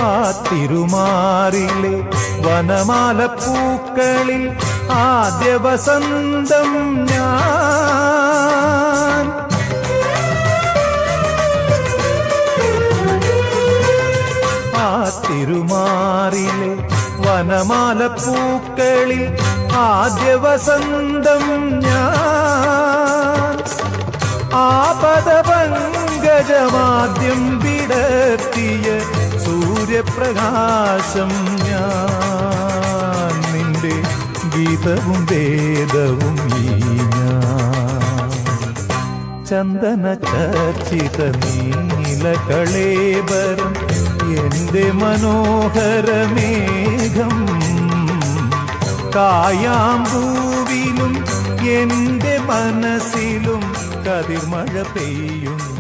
ആ തിരുമാറിലെ വനമാല പൂക്കളിൽ ആദ്യ വസന്തം ഞാൻ. ആ തിരുമാറിലെ വനമാല പൂക്കളിൽ ആദ്യ വസന്തം ഞാൻ. ആപദപങ്കജമാദ്യം വിടർത്തിയ സൂര്യപ്രകാശം ഞാൻ. നിന്റെ ഗീതവും വേദവും ഈ ഞാൻ. ചന്ദന ചർച്ചിത നീലകളേബരം എന്റെ മനോഹരമേഘം. കായാമ്പൂവിലും എന്റെ മനസ്സിലും കതിർമഴ പെയ്യുന്നു.